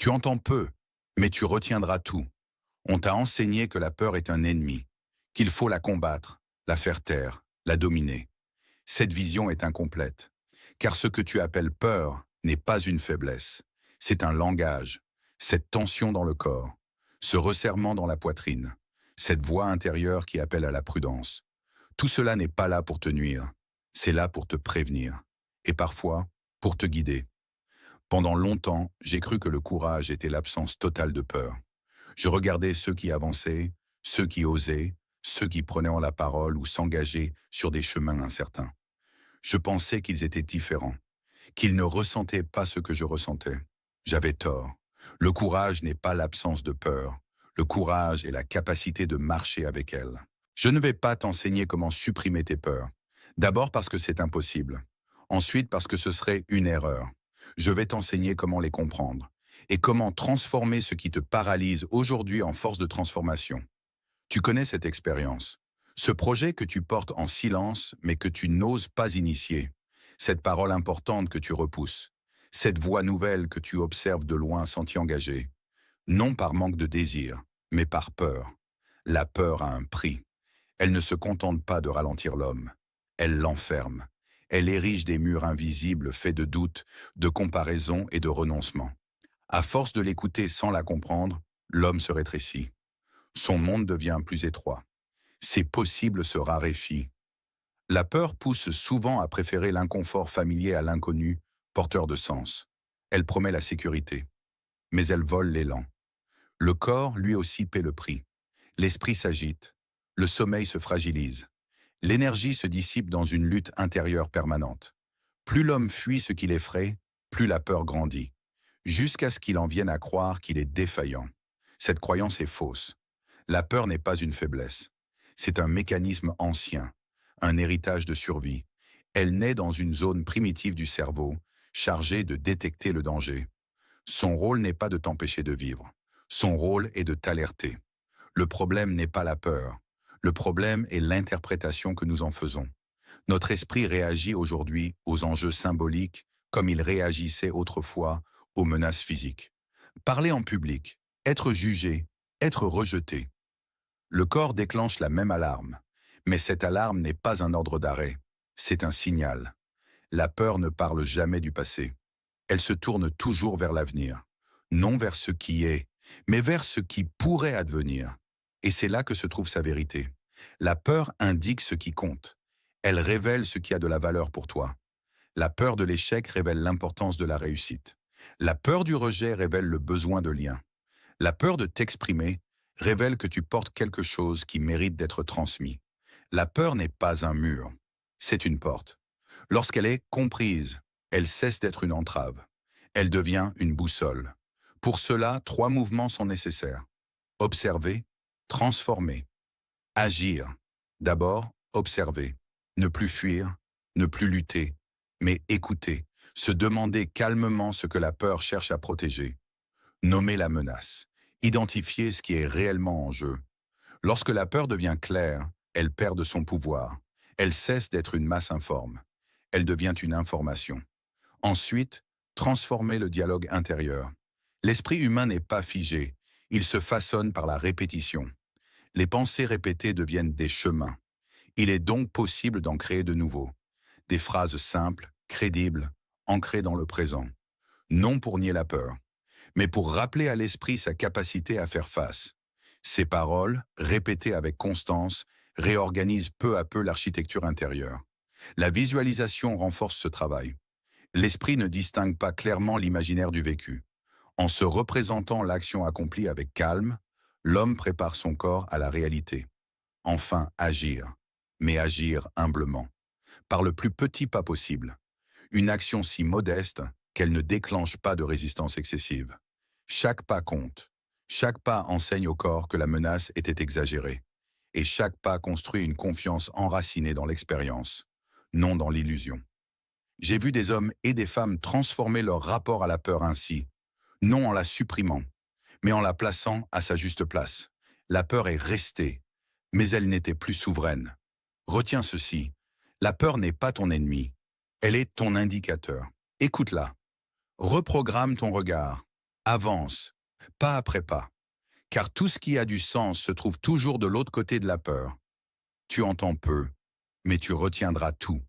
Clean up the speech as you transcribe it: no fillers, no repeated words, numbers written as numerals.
Tu entends peu, mais tu retiendras tout. On t'a enseigné que la peur est un ennemi, qu'il faut la combattre, la faire taire, la dominer. Cette vision est incomplète, car ce que tu appelles peur n'est pas une faiblesse. C'est un langage, cette tension dans le corps, ce resserrement dans la poitrine, cette voix intérieure qui appelle à la prudence. Tout cela n'est pas là pour te nuire, c'est là pour te prévenir, et parfois pour te guider. Pendant longtemps, j'ai cru que le courage était l'absence totale de peur. Je regardais ceux qui avançaient, ceux qui osaient, ceux qui prenaient en la parole ou s'engageaient sur des chemins incertains. Je pensais qu'ils étaient différents, qu'ils ne ressentaient pas ce que je ressentais. J'avais tort. Le courage n'est pas l'absence de peur. Le courage est la capacité de marcher avec elle. Je ne vais pas t'enseigner comment supprimer tes peurs. D'abord parce que c'est impossible. Ensuite parce que ce serait une erreur. Je vais t'enseigner comment les comprendre et comment transformer ce qui te paralyse aujourd'hui en force de transformation. Tu connais cette expérience. Ce projet que tu portes en silence mais que tu n'oses pas initier. Cette parole importante que tu repousses. Cette voix nouvelle que tu observes de loin sans t'y engager. Non par manque de désir, mais par peur. La peur a un prix. Elle ne se contente pas de ralentir l'homme. Elle l'enferme. Elle érige des murs invisibles faits de doutes, de comparaisons et de renoncements. À force de l'écouter sans la comprendre, l'homme se rétrécit. Son monde devient plus étroit. Ses possibles se raréfient. La peur pousse souvent à préférer l'inconfort familier à l'inconnu, porteur de sens. Elle promet la sécurité, mais elle vole l'élan. Le corps, lui aussi, paie le prix. L'esprit s'agite, le sommeil se fragilise. L'énergie se dissipe dans une lutte intérieure permanente. Plus l'homme fuit ce qui l'effraie, plus la peur grandit, jusqu'à ce qu'il en vienne à croire qu'il est défaillant. Cette croyance est fausse. La peur n'est pas une faiblesse. C'est un mécanisme ancien, un héritage de survie. Elle naît dans une zone primitive du cerveau, chargée de détecter le danger. Son rôle n'est pas de t'empêcher de vivre. Son rôle est de t'alerter. Le problème n'est pas la peur. Le problème est l'interprétation que nous en faisons. Notre esprit réagit aujourd'hui aux enjeux symboliques comme il réagissait autrefois aux menaces physiques. Parler en public, être jugé, être rejeté. Le corps déclenche la même alarme, mais cette alarme n'est pas un ordre d'arrêt, c'est un signal. La peur ne parle jamais du passé. Elle se tourne toujours vers l'avenir, non vers ce qui est, mais vers ce qui pourrait advenir. Et c'est là que se trouve sa vérité. La peur indique ce qui compte. Elle révèle ce qui a de la valeur pour toi. La peur de l'échec révèle l'importance de la réussite. La peur du rejet révèle le besoin de lien. La peur de t'exprimer révèle que tu portes quelque chose qui mérite d'être transmis. La peur n'est pas un mur, c'est une porte. Lorsqu'elle est comprise, elle cesse d'être une entrave. Elle devient une boussole. Pour cela, 3 mouvements sont nécessaires. Observer, transformer, agir. D'abord, observer. Ne plus fuir, ne plus lutter, mais écouter, se demander calmement ce que la peur cherche à protéger. Nommer la menace, identifier ce qui est réellement en jeu. Lorsque la peur devient claire, elle perd de son pouvoir. Elle cesse d'être une masse informe. Elle devient une information. Ensuite, transformer le dialogue intérieur. L'esprit humain n'est pas figé, il se façonne par la répétition. Les pensées répétées deviennent des chemins. Il est donc possible d'en créer de nouveaux. Des phrases simples, crédibles, ancrées dans le présent. Non pour nier la peur, mais pour rappeler à l'esprit sa capacité à faire face. Ces paroles, répétées avec constance, réorganisent peu à peu l'architecture intérieure. La visualisation renforce ce travail. L'esprit ne distingue pas clairement l'imaginaire du vécu. En se représentant l'action accomplie avec calme, l'homme prépare son corps à la réalité. Enfin, agir, mais agir humblement, par le plus petit pas possible. Une action si modeste qu'elle ne déclenche pas de résistance excessive. Chaque pas compte. Chaque pas enseigne au corps que la menace était exagérée. Et chaque pas construit une confiance enracinée dans l'expérience, non dans l'illusion. J'ai vu des hommes et des femmes transformer leur rapport à la peur ainsi, non en la supprimant, mais en la plaçant à sa juste place. La peur est restée, mais elle n'était plus souveraine. Retiens ceci, la peur n'est pas ton ennemi, elle est ton indicateur. Écoute-la. Reprogramme ton regard. Avance, pas après pas, car tout ce qui a du sens se trouve toujours de l'autre côté de la peur. Tu entends peu, mais tu retiendras tout.